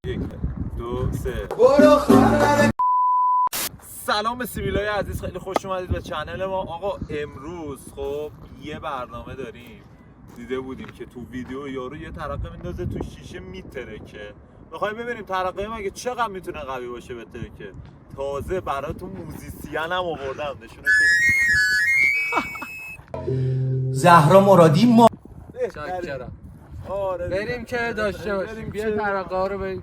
1 2 3 سلام سیبیلای عزیز، خیلی خوش اومدید به چنل ما. آقا امروز خب یه برنامه داریم. دیده بودیم که تو ویدیو یارو یه ترقه میندازه تو شیشه میترکه. میخوایم ببینیم ترقه مگه چقدر میتونه قوی باشه بترکه. تازه براتون موزیسین هم آوردم نشونش بدیم. زهرا مرادی ما چاکرم. بریم که داشته باشیم. بیا ترقه ها رو بریم.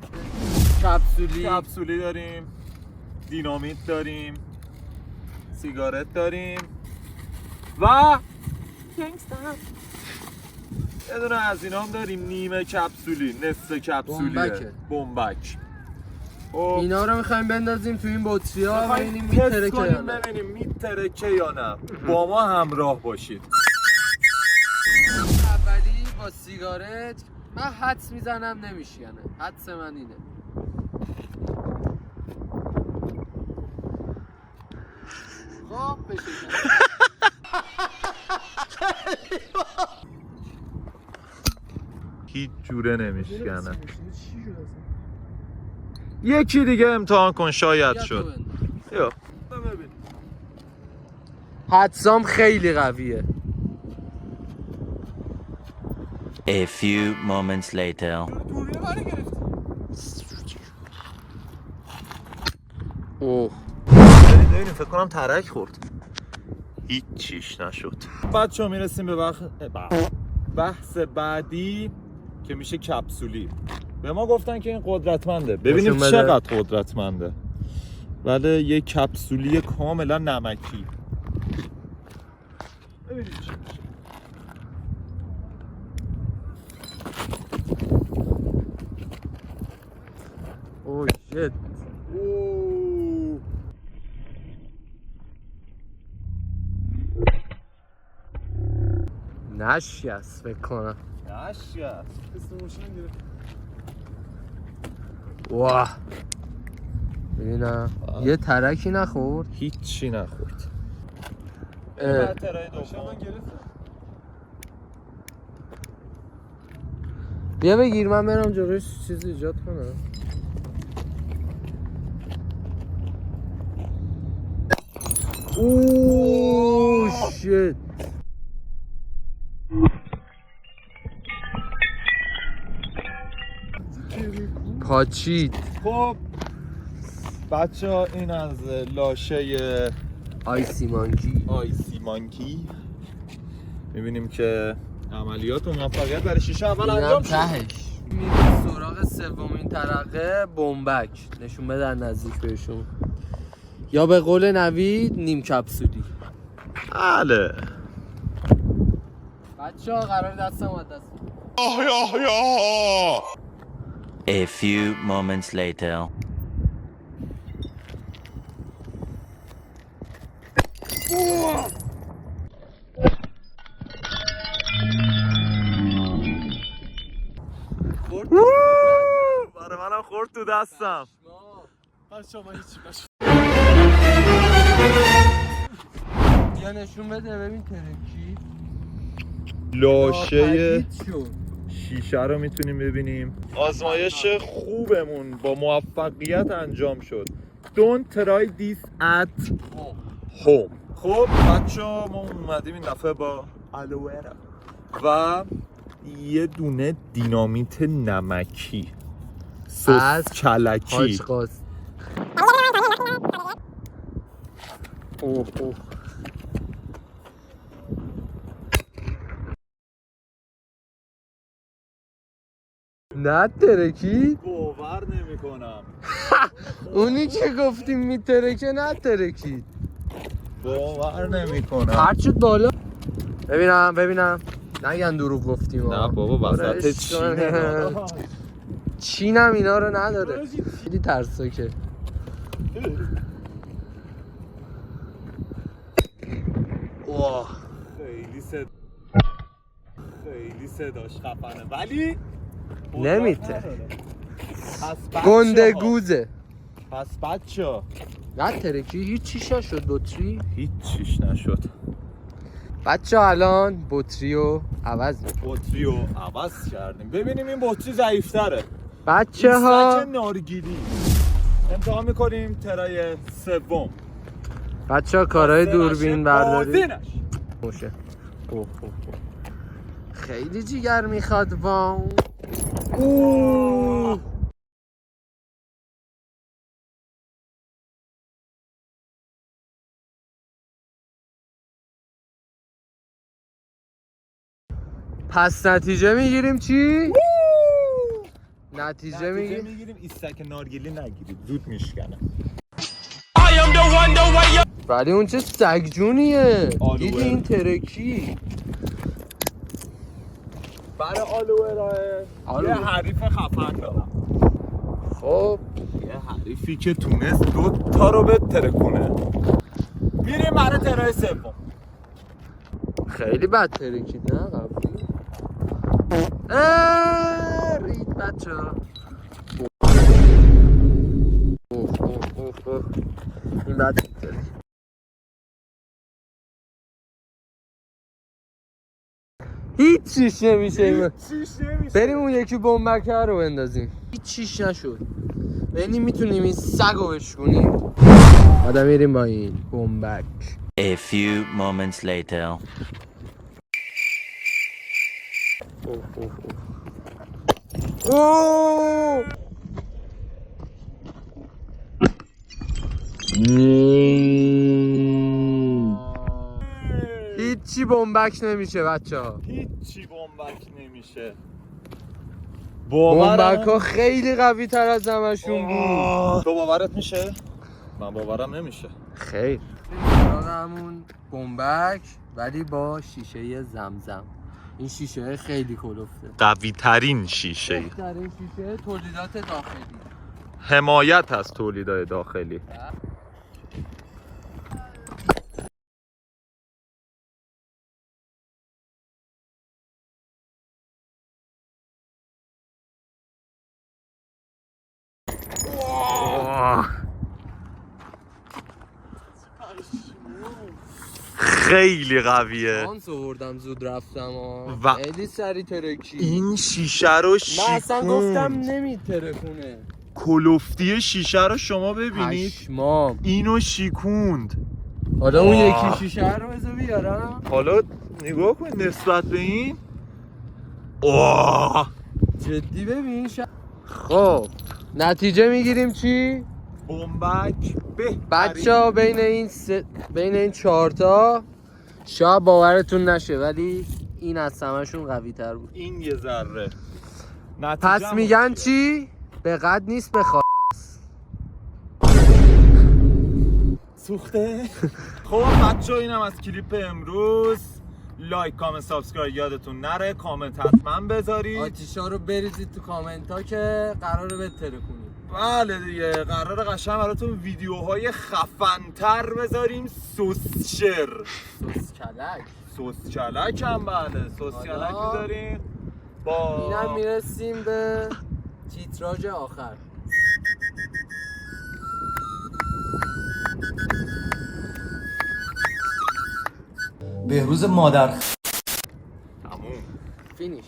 کپسولی داریم، دینامیت داریم، سیگارت داریم و یه دونه از اینا هم داریم، نیمه کپسولی، نصف کپسولیه، بمبک. اینا رو میخوایم بندازیم تو این بطری ها و ببینیم میترکه یا نه. ببینیم میترکه یا نه. با ما همراه باشید. اولی با سیگارت من حدس میزنم نمیشکنه. حدس من اینه. خب بشید. هیچ جوره نمیشکنه. یکی دیگه امتحان کن، شاید شد. یا ببین. حدسام خیلی قویه. A few moments later. اوه. ببینیم فکر کنم ترک خورد. هیچ چیش نشد. بچه‌ها میرسیم به بحث بعدی که میشه کپسولی. به ما گفتن که این قدرتمنده. ببینیم چقدر قدرتمنده. ولی یه کپسولی کاملا نمکی. ببینیم چی میشه. اوه شت. نشست فکر کنم. نشست. واه. ببینم یه ترکی نخورد. هیچی نخورد. بیا بگیر من برم جلوش چیزی ایجاد کنم. اوه شت. پاچید. خب بچه ها این از لاشه آیسی مانکی. میبینیم که عملیات و موفقیت برای شیشه اول انجام شد. میریم سراغ سومین ترقه، بمبک. نشون بده نزدیک بهشون. یا به قول نوید نیم کپسولی. بله بچه ها قرار دستم از دست. A few moments later. برای منم خورد تو دستم. یا نشون بده ببین ترکی. لاشه شیشه رو میتونیم ببینیم. آزمایش خوبمون با موفقیت انجام شد. Don't try this at home. خب بچه‌ها ما اومدیم این دفعه با الوئرا و یه دونه دینامیت نمکی از کلکی. اوه نه ترکی؟ باور نمی‌کنم. اونی که گفتیم میترکه نه ترکی. باور نمی‌کنم. هر چیز بالا. ببینم نگن دروغ گفتیم. نه بابا وسط چینه. چینم اینا رو نداره. خیلی ترسناکه. واه خیلی صداش خفنه ولی نمیته. گنده گوزه. پس بچه‌ها نه ترکی هیچ چیش نشد. بطری هیچ چیش نشد. بچه الان بطری رو عوض می‌کنیم. بطری رو عوض کردیم. ببینیم این بطری ضعیف‌تره. بچه ها ایستک نارگیلی امتحان میکنیم ترای سوم. بچه ها کارهای دوربین برداری بازینش. باشه. اوه. خیلی جیگر میخواد وام. اوه. پس نتیجه میگیریم چی؟ نتیجه میگیریم ایستک نارگیلی نگیرید، زود میشکنه. ولی اون چه سگجونیه. آلوه. دیدی این ترکی برای آلوه یه حریف خفن دارم. خب یه حریفی که تونست 2 تا رو به ترکونه. میریم برای ترای سوم. خیلی بد ترکید نه قبلی. رید بچه ها. این بد ترکید. هیچ چیش نمیشه این. بریم اون یکی بمبک رو بندازیم. هیچ چیش نشد. ببینیم میتونیم این سگو بشکنیم. آدم میریم با این بمبک. A few moments later. اوه. هیچی بمبک نمیشه بچه ها. هیچی بمبک نمیشه. بمبک ها خیلی قوی تر از همشون بود. تو باورت میشه؟ من باورم نمیشه. خیر همون بمبک ولی با شیشه زمزم. این شیشه خیلی کلفته. قوی ترین شیشه. بهترین شیشه تولیدات داخلی. حمایت از تولیدات داخلی. خیلی قویه. شانس آوردم زود رفتم و خیلی سری ترکی. این شیشه رو من اصلا گفتم شیکوند. نمیترکونه. کلفتی شیشه رو شما ببینید. پشمام. اینو شیکوند. حالا اون یکی شیشه رو بذار بیارم. حالا نگاه کن نسبت به این. اوه. جدی ببین خب نتیجه میگیریم چی؟ بمبک بهترین. بچه ها بین این 4 تا شاید باورتون نشه ولی این از همشون قوی تر بود. این یه ذره. پس میگن چی؟ به قد نیست به سوخته. خب بچه اینم از کلیپ امروز. لایک کامنت سابسکرایب یادتون نره. کامنت حتما بذارید. آتیشا رو بریزید تو کامنت ها که قراره بترکونید. بله دیگه قراره قشنگ براتون ویدیوهای خفن‌تر بذاریم. سوسشر سوس کلک هم بله. سوس کلک بذاریم. با اینم میرسیم به تیتراژ آخر. بهروز مادر تموم. فینیش.